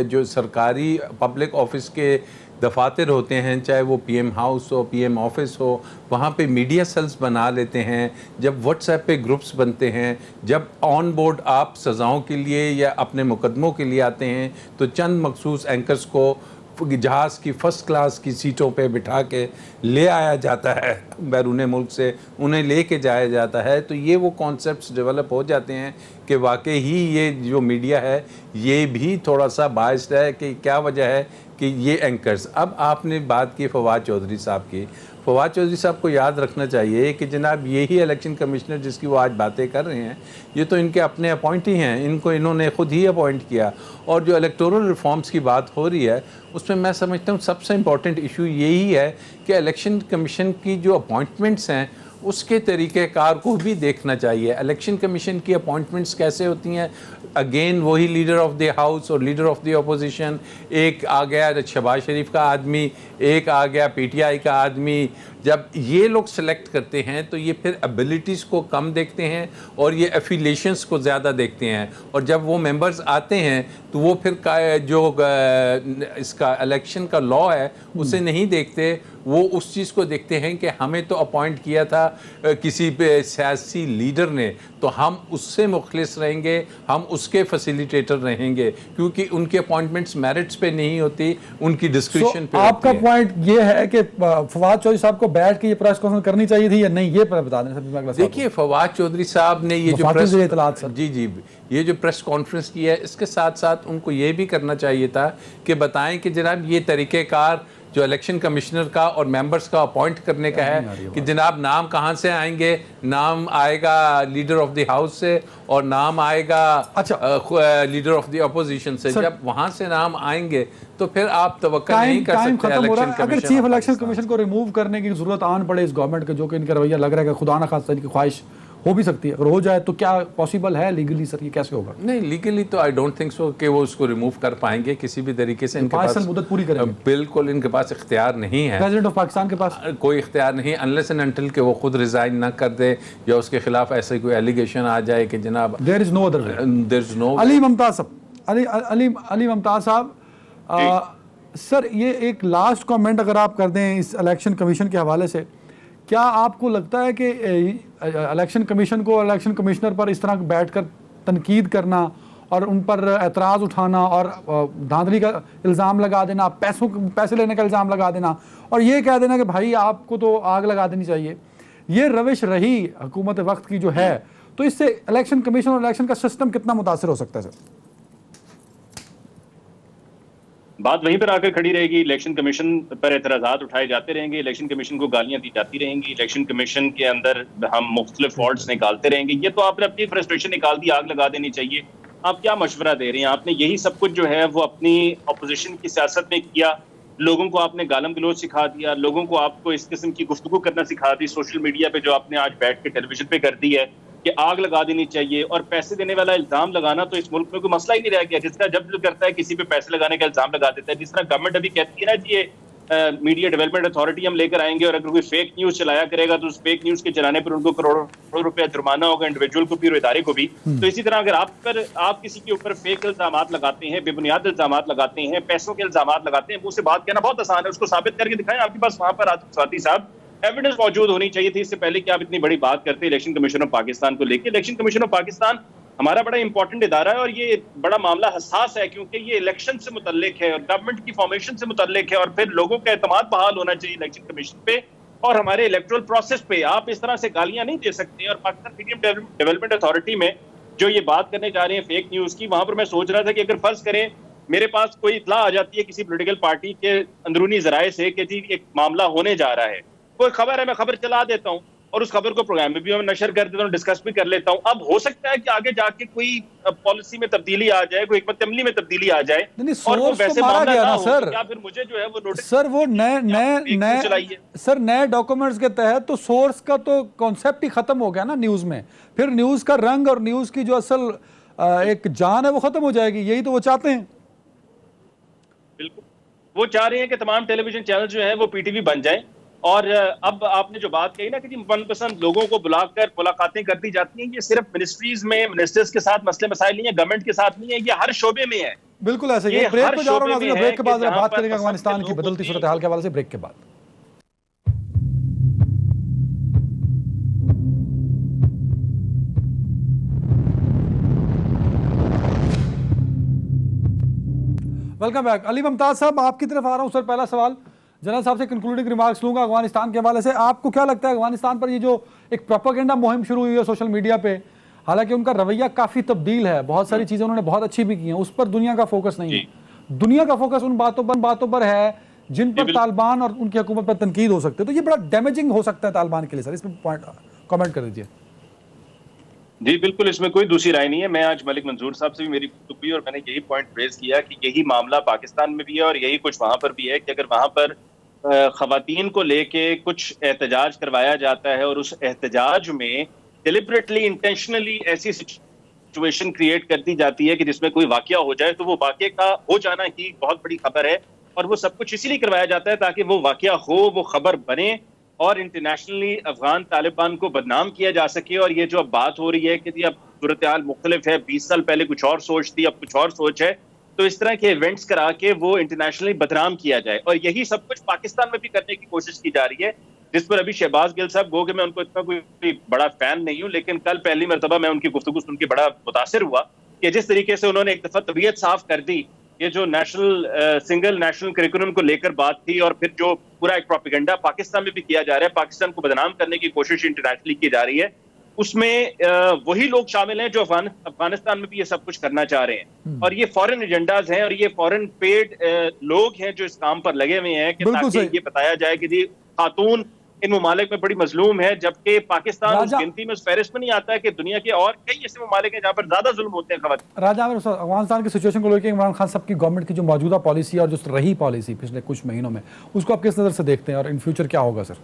B: जो सरकारी पब्लिक ऑफिस के दफातर होते हैं, चाहे वो पीएम हाउस हो, पीएम ऑफिस हो, वहाँ पे मीडिया सेल्स बना लेते हैं, जब व्हाट्सएप पे ग्रुप्स बनते हैं, जब ऑन बोर्ड आप सज़ाओं के लिए या अपने मुकदमों के लिए आते हैं तो चंद मखसूस एंकर्स को जहाज़ की फ़र्स्ट क्लास की सीटों पे बिठा के ले आया जाता है बैरून मुल्क से, उन्हें ले के जाया जाता है। तो ये वो कॉन्सेप्ट्स डेवलप हो जाते हैं कि वाकई ही ये जो मीडिया है ये भी थोड़ा सा बायस्ड है कि क्या वजह है कि ये एंकर्स। अब आपने बात की फवाद चौधरी साहब की, फवाद चौधरी साहब को याद रखना चाहिए कि जनाब यही इलेक्शन कमिश्नर जिसकी वो आज बातें कर रहे हैं ये तो इनके अपने अपॉइंटी हैं, इनको इन्होंने ख़ुद ही अपॉइंट किया। और जो इलेक्टोरल रिफॉर्म्स की बात हो रही है उसमें मैं समझता हूँ सबसे इम्पॉर्टेंट इशू यही है कि इलेक्शन कमीशन की जो अपॉइंटमेंट्स हैं उसके तरीक़ेकार को भी देखना चाहिए। इलेक्शन कमीशन की अपॉइंटमेंट्स कैसे होती हैं, अगेन वही लीडर ऑफ द हाउस और लीडर ऑफ द अपोजिशन, एक आ गया शहबाज शरीफ का आदमी, एक आ गया पीटीआई का आदमी। जब ये लोग सेलेक्ट करते हैं तो ये फिर एबिलिटीज़ को कम देखते हैं और ये एफिलिएशंस को ज़्यादा देखते हैं, और जब वो मेंबर्स आते हैं तो वो फिर जो इसका इलेक्शन का लॉ है उसे नहीं देखते, वो उस चीज़ को देखते हैं कि हमें तो अपॉइंट किया था किसी सियासी लीडर ने, तो हम उससे मुखलिस रहेंगे, हम उसके फैसिलिटेटर रहेंगे, क्योंकि उनकी अपॉइंटमेंट्स मेरिट्स पे नहीं होती, उनकी डिस्क्रिप्शन पे
A: आपका
B: होती है।
A: पॉइंट ये है कि फवाद चौधरी साहब को बैठ के ये प्रेस कॉन्फ्रेंस करनी चाहिए थी या नहीं, ये बता दें।
B: देखिए, फवाद चौधरी साहब ने ये जो
A: वफाकी वज़ीर इत्तलाआत सर।
B: जी ये जो प्रेस कॉन्फ्रेंस की है, इसके साथ साथ उनको ये भी करना चाहिए था कि बताएं कि जनाब ये तरीक़ेकार जो इलेक्शन कमिश्नर का और मेंबर्स का अपॉइंट करने का है कि जनाब नाम कहाँ से आएंगे, नाम आएगा लीडर ऑफ द हाउस से और नाम आएगा लीडर ऑफ द अपोजिशन से। जब वहाँ से नाम आएंगे तो फिर आप तवक्कुल नहीं कर सकते इलेक्शन कमीशन।
A: अगर चीफ इलेक्शन कमीशन को रिमूव करने की जरूरत आन पड़े इस गवर्नमेंट के, जो कि इनका रवैया लग रहा है कि खुदा न खास्ता इनकी ख्वाहिश हो भी सकती है, अगर हो जाए तो क्या पॉसिबल है लीगली सर, ये कैसे होगा?
B: नहीं, लीगली तो आई डोंट थिंक सो कि वो उसको रिमूव कर पाएंगे किसी भी तरीके से। इनके
A: 5
B: पास
A: साल मुद्दत पूरी करेंगे,
B: बिल्कुल इनके पास इख्तियार नहीं है,
A: प्रेसिडेंट ऑफ पाकिस्तान के पास
B: कोई इख्तियार नहीं, अनलेस एंड अनटिल के वो खुद रिजाइन ना कर दे या उसके खिलाफ ऐसे कोई एलिगेशन आ जाए कि जनाब
A: there is no other way.
B: There is no.
A: Ali Mumtaz साहब, अली मुमताज साहब, सर ये एक लास्ट कमेंट अगर आप कर दें इस इलेक्शन कमीशन के हवाले से, क्या आपको लगता है कि इलेक्शन कमीशन को, इलेक्शन कमिश्नर पर इस तरह बैठकर तनकीद करना और उन पर एतराज़ उठाना और धांधली का इल्ज़ाम लगा देना, पैसे लेने का इल्ज़ाम लगा देना और ये कह देना कि भाई आपको तो आग लगा देनी चाहिए, ये रविश रही हुकूमत वक्त की जो है, तो इससे इलेक्शन कमीशन और इलेक्शन का सिस्टम कितना मुतासर हो सकता है सर?
D: बात वहीं पर आकर खड़ी रहेगी। इलेक्शन कमीशन पर एतराज़ात उठाए जाते रहेंगे, इलेक्शन कमीशन को गालियां दी जाती रहेंगी, इलेक्शन कमीशन के अंदर हम मुख्तलिफ फॉल्ट्स निकालते रहेंगे। ये तो आपने अपनी फ्रस्ट्रेशन निकाल दी, आग लगा देनी चाहिए। आप क्या मशवरा दे रहे हैं? आपने यही सब कुछ जो है वो अपनी अपोजिशन की सियासत में किया, लोगों को आपने गालम गलोच सिखा दिया, लोगों को आपको इस किस्म की गुफ्तगू करना सिखा दी, सोशल मीडिया पे जो आपने आज बैठ के टेलीविजन पे कर दी है कि आग लगा देनी चाहिए और पैसे देने वाला इल्जाम लगाना तो इस मुल्क में कोई मसला ही नहीं रह गया। जिस तरह जब करता है किसी पे पैसे लगाने का इल्जाम लगा देता है, जिस तरह गवर्नमेंट अभी कहती है ना जी ये मीडिया डेवलपमेंट अथॉरिटी हम लेकर आएंगे और अगर कोई फेक न्यूज चलाया करेगा तो उस फेक न्यूज के चलाने पर उनको करोड़ों रुपया जुर्माना होगा, इंडिविजुअल को भी और इदारे को भी। तो इसी तरह अगर आप किसी के ऊपर फेक इल्जाम लगाते हैं, बेबुनियाद इल्जाम लगाते हैं, पैसों के इल्जाम लगाते हैं, मुंह से बात कहना बहुत आसान है, उसको साबित करके दिखाएं। आपके पास वहां पर स्वाति साहब एविडेंस मौजूद होनी चाहिए थी इससे पहले कि आप इतनी बड़ी बात करते हैं इलेक्शन कमीशन ऑफ पाकिस्तान को लेकर। इलेक्शन कमीशन ऑफ पाकिस्तान हमारा बड़ा इंपॉर्टेंट इदारा है और ये बड़ा मामला हसास है क्योंकि ये इलेक्शन से मुतल्लिक है और गवर्नमेंट की फॉर्मेशन से मुतल्लिक है और फिर लोगों का एतमाद बहाल होना चाहिए इलेक्शन कमीशन पे और हमारे इलेक्टोरल प्रोसेस पे। आप इस तरह से गालियां नहीं दे सकते। और पाकिस्तान मीडिया डेवलपमेंट अथॉरिटी में जो ये बात करने जा रहे हैं फेक न्यूज की, वहां पर मैं सोच रहा था कि अगर फर्ज करें मेरे पास कोई इत्तला आ जाती है किसी पॉलिटिकल पार्टी के अंदरूनी जराए से कि जी एक मामला होने जा रहा है, कोई खबर है, मैं खबर चला देता हूं और उस खबर को प्रोग्राम में भी मैं नशर कर देता हूं, डिस्कस भी कर लेता हूं। अब हो सकता है कि आगे जाके कोई पॉलिसी में तब्दीली आ जाए, कोई हिकमत अमली में तब्दीली आ जाए और वो वैसे मामला ना हो तो क्या फिर मुझे जो है वो नोटिस
A: सर वो नए डॉक्यूमेंट्स के तहत तो सोर्स का तो कॉन्सेप्ट ही खत्म हो गया ना न्यूज में, फिर न्यूज का रंग और न्यूज की जो असल एक जान है वो खत्म हो जाएगी। यही तो वो चाहते हैं।
D: बिल्कुल, वो चाह रहे हैं कि तमाम टेलीविजन चैनल जो है वो पीटीवी बन जाए। और अब आपने जो बात कही ना कि मनपसंद लोगों को बुलाकर मुलाकातें कर दी जाती हैं, ये सिर्फ मिनिस्ट्रीज में मिनिस्टर्स के साथ मसले मसाइल नहीं है, गवर्नमेंट के साथ नहीं है, ये हर शोबे में है।
A: बिल्कुल ऐसे ही। ब्रेक पे जा रहा हूं, ब्रेक के बाद बात करेंगे अफगानिस्तान की बदलती सूरत हाल के हवाले से, ब्रेक के बाद। Welcome back. अली मुमताज साहब आपकी तरफ आ रहा हूं सर। पहला सवाल जनरल साहब से कंक्लूडिंग रिमार्क्स लूंगा अफगानिस्तान के हवाले से। आपको क्या लगता है अफगानिस्तान पर ये जो एक प्रोपेगेंडा मुहिम शुरू हुई है सोशल मीडिया पे, हालांकि उनका रवैया काफी तब्दील है, बहुत सारी चीजें उन्होंने बहुत अच्छी भी की हैं, उस पर दुनिया का फोकस नहीं है। दुनिया का फोकस उन बातों पर है जिन पर तालिबान और उनकी हुकूमत पर तनकीद हो सकते है। तो ये बड़ा डैमेजिंग हो सकता है तालिबान के लिए। सर इस पर कमेंट कर दीजिए।
D: जी बिल्कुल, इसमें कोई दूसरी राय नहीं है। मैं आज मलिक मंजूर साहब से भी मेरी गुफ्तगू हुई और मैंने यही पॉइंट रेज किया कि यही मामला पाकिस्तान में भी है और यही कुछ वहां पर भी है कि अगर वहां पर खवातीन को लेके कुछ एहतजाज करवाया जाता है और उस एहतजाज में डिलिबरेटली इंटेंशनली ऐसी सिचुएशन क्रिएट कर दी जाती है कि जिसमें कोई वाकया हो जाए, तो वो वाकये का हो जाना ही बहुत बड़ी खबर है। और वो सब कुछ इसीलिए करवाया जाता है ताकि वो वाकया हो, वो खबर बने और इंटरनेशनली अफगान तालिबान को बदनाम किया जा सके। और ये जो अब बात हो रही है कि अब सूरत हाल मुख्तलिफ है, 20 साल पहले कुछ और सोच थी, अब कुछ और सोच है, तो इस तरह के इवेंट्स करा के वो इंटरनेशनली बदनाम किया जाए। और यही सब कुछ पाकिस्तान में भी करने की कोशिश की जा रही है, जिस पर अभी शहबाज गिल साहब, गो कि मैं उनको इतना कोई बड़ा फैन नहीं हूं, लेकिन कल पहली मरतबा मैं उनकी गुफ्तगू सुन के बड़ा मुतासिर हुआ कि जिस तरीके से उन्होंने एक दफा तबीयत साफ कर दी, ये जो सिंगल नेशनल करिकुलम को लेकर बात थी, और फिर जो पूरा एक प्रोपेगेंडा पाकिस्तान में भी किया जा रहा है, पाकिस्तान को बदनाम करने की कोशिश इंटरनेशनली की जा रही है, उसमें वही लोग शामिल हैं जो अफगानिस्तान में भी ये सब कुछ करना चाह रहे हैं। और ये फॉरेन एजेंडाज हैं और ये फॉरेन पेड लोग हैं जो इस काम पर लगे हुए हैं कि ताकि ये बताया जाए कि जी खातून इन ममालिक में बड़ी मजलूम है, जबकि पाकिस्तान उस गिनती में, उस फहरिस्त में नहीं आता है कि दुनिया के और कई ऐसे ममालिक हैं जहां पर ज्यादा जुल्म होते हैं खवातीन।
A: राजा आमिर, अफगानिस्तान की सिचुएशन को लेकर इमरान खान साहब की गवर्नमेंट की जो मौजूदा पॉलिसी और जो रही पॉलिसी पिछले कुछ महीनों में, उसको आप किस नज़र से देखते हैं और इन फ्यूचर क्या होगा सर?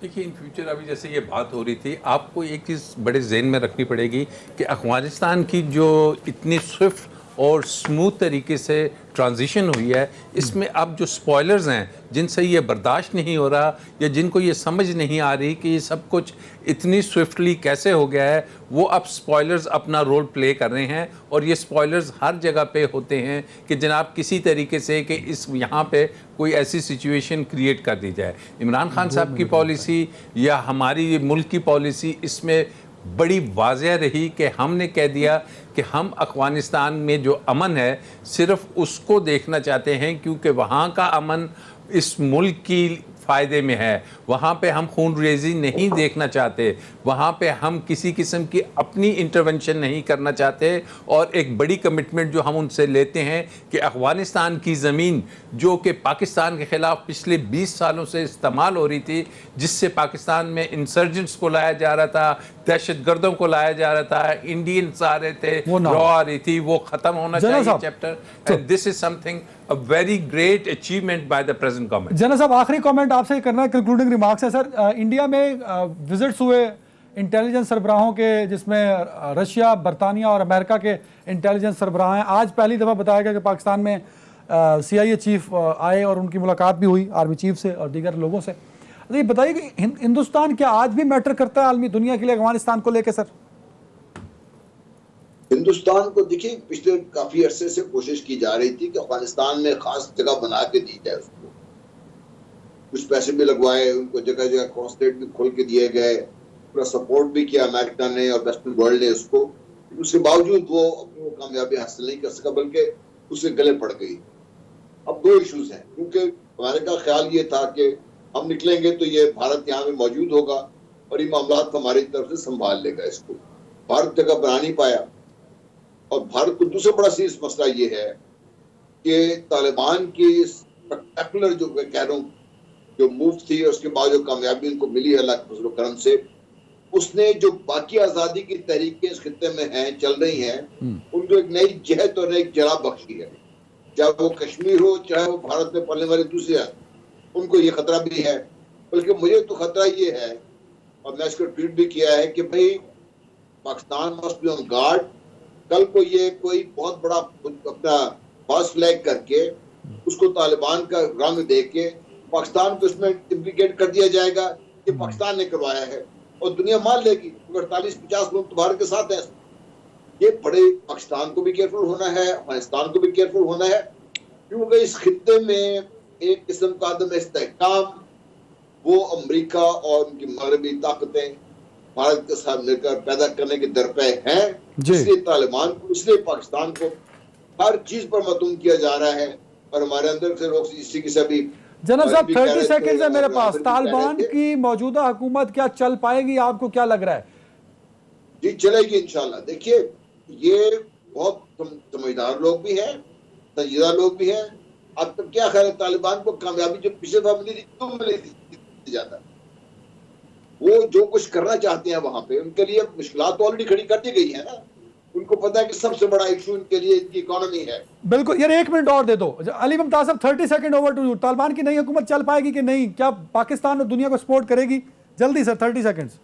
B: देखिए, इन फ्यूचर अभी जैसे ये बात हो रही थी, आपको एक चीज़ बड़े जहन में रखनी पड़ेगी कि अफगानिस्तान की जो इतनी स्विफ्ट और स्मूथ तरीके से ट्रांजिशन हुई है, इसमें अब जो स्पॉयलर्स हैं जिनसे ये बर्दाश्त नहीं हो रहा या जिनको ये समझ नहीं आ रही कि ये सब कुछ इतनी स्विफ्टली कैसे हो गया है, वो अब स्पॉयलर्स अपना रोल प्ले कर रहे हैं। और ये स्पॉयलर्स हर जगह पे होते हैं कि जनाब किसी तरीके से कि इस यहाँ पे कोई ऐसी सिचुएशन क्रिएट कर दी जाए। इमरान खान साहब की पॉलिसी या हमारी मुल्क की पॉलिसी इसमें बड़ी वाज़ेह रही कि हमने कह दिया कि हम अफ़गानिस्तान में जो अमन है सिर्फ उसको देखना चाहते हैं, क्योंकि वहाँ का अमन इस मुल्क की फ़ायदे में है। वहाँ पे हम खूनरेज़ी नहीं देखना चाहते, वहाँ पे हम किसी किस्म की अपनी इंटरवेंशन नहीं करना चाहते। और एक बड़ी कमिटमेंट जो हम उनसे लेते हैं कि अफ़गानिस्तान की ज़मीन जो कि पाकिस्तान के ख़िलाफ़ पिछले 20 सालों से इस्तेमाल हो रही थी, जिससे पाकिस्तान में इंसर्जेंट्स को लाया जा रहा था, दहशतगर्दों को लाया जा रहा था, इंडियंस आ रहे थे, रॉ आ रही थी, वो ख़त्म होना चाहिए chapter. And this is something a very great achievement by the present government.
A: General साहब, आखिरी कमेंट आपसे करना है, कंक्लूडिंग रिमार्क्स है सर। इंडिया में विजिट्स हुए इंटेलिजेंस सरबराहों के, जिसमें रशिया, बरतानिया और अमेरिका के इंटेलिजेंस सरबराह हैं। आज पहली दफ़ा बताया गया कि पाकिस्तान में CIA चीफ आए और उनकी मुलाकात भी हुई आर्मी चीफ से और दीगर लोगों से। तो ये बताइए कि हिंदुस्तान क्या आज भी मैटर करता है आलमी दुनिया के लिए अफगानिस्तान को लेकर सर?
C: हिंदुस्तान को देखिए, पिछले काफी अरसे से कोशिश की जा रही थी कि अफगानिस्तान में खास जगह बना के दी जाए, उसको कुछ पैसे भी लगवाए, उनको जगह जगह कॉन्सुलेट भी खोल के दिए गए, पूरा सपोर्ट भी किया अमेरिका ने और वेस्टर्न वर्ल्ड ने उसको। उसके बावजूद वो अपनी कामयाबी हासिल नहीं कर सका, बल्कि उसके गले पड़ गई। अब दो इश्यूज हैं, क्योंकि हमारे का ख्याल ये था कि हम निकलेंगे तो ये भारत यहाँ में मौजूद होगा और ये मामला हमारी तरफ से संभाल लेगा इसको। भारत जगह बना नहीं पाया। और भारत को दूसरा बड़ा सीरियस मसला ये है कि तालिबान की स्पेक्टेकुलर जो मैं कह रहा हूँ जो मूव थी और उसके बाद जो कामयाबी उनको मिली है अल्लाह के फजल करम से, उसने जो बाकी आजादी की तहरीकें इस खित्ते में हैं, चल रही हैं, उनको एक नई जहत और एक जरा बख्शी है। चाहे वो कश्मीर हो, चाहे वो भारत में पलने वाले दूसरे हैं, उनको ये खतरा भी है। बल्कि मुझे तो खतरा ये है, और मैं इसको ट्वीट भी किया है, कि भाई Pakistan must be on guard. कल को ये कोई बहुत बड़ा अपना फॉल्स फ्लैग करके उसको तालिबान का रंग दे के पाकिस्तान को इसमें इम्प्लीकेट कर दिया जाएगा कि पाकिस्तान ने करवाया है, और दुनिया मान लेगी। 48-50 लोग तो भारत के साथ हैं। ये बड़े पाकिस्तान को भी केयरफुल होना है, अफगानिस्तान को भी केयरफुल होना है, क्योंकि इस खित्ते में एक किस्म का आदम इस्तेहकाम वो अमेरिका और उनकी मगरबी ताकतें भारत के साथ मिलकर पैदा करने के दरपे हैं। इसलिए तालिबान को, इसलिए पाकिस्तान को हर चीज पर मतून किया जा रहा है। और हमारे अंदर से लोग इसी की सभी
A: जनरल साहब 30 सेकंड है मेरे पास। तालिबान की मौजूदा हुकूमत क्या चल पाएगी, आपको क्या लग रहा है?
C: जी चलेगी इंशाल्लाह। देखिए, ये बहुत समझदार लोग भी हैं, संजीदा लोग भी हैं। अब तक क्या ख्याल है, तालिबान को कामयाबी जो पिछले दफा मिली थी तो मिली जाता, वो जो कुछ करना चाहते हैं वहां पे उनके लिए मुश्किलात तो ऑलरेडी खड़ी कर दी गई है ना। उनको पता है कि सबसे बड़ा इशू इनके लिए इनकी इकोनॉमी है।
A: बिल्कुल यार, 1 मिनट और दे दो। अली मुमताज साहब, 30 second over to you. Taliban की नई हुकूमत चल पाएगी कि नहीं? क्या पाकिस्तान और दुनिया को सपोर्ट करेगी? जल्दी सर, 30 सेकंड्स।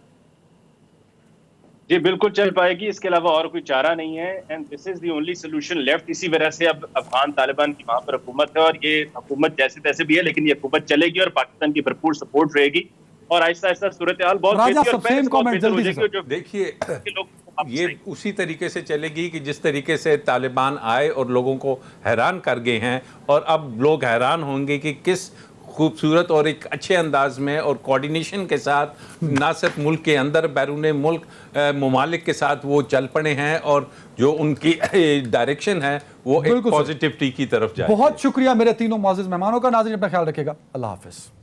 D: जी बिल्कुल चल पाएगी, इसके अलावा और कोई चारा नहीं है, and this is the only solution left. इसी वजह से अब अफगान तालिबान की वहां पर हुकूमत है, और ये हुकूमत जैसे तैसे भी है, लेकिन ये हुकूमत चलेगी और पाकिस्तान की भरपूर सपोर्ट रहेगी, और आहिस्ता आहिस्ता सूरत हाल बहुत
A: राजा
D: बेहतर और
A: साहब,
D: पहले
A: same
D: से बहुत
A: comment,
D: बेहतर हो
A: जल्दी से
D: जाएगी। और जो
B: देखिए,
D: लोग
B: ये उसी तरीके से चलेगी कि जिस तरीके से तालिबान आए और लोगों को हैरान कर गए हैं, और अब लोग हैरान होंगे कि किस खूबसूरत और एक अच्छे अंदाज में और कोऑर्डिनेशन के साथ ना सिर्फ मुल्क के अंदर बैरून मुल्क ममालिक के साथ वो चल पड़े हैं, और जो उनकी डायरेक्शन है वो एक
A: बिल्कुल सर।
B: पॉजिटिविटी की तरफ जाए।
A: बहुत शुक्रिया मेरे तीनों मुअज़्ज़िज़ मेहमानों का। नाज़रीन अपना ख्याल रखिएगा। अल्लाह हाफिज़।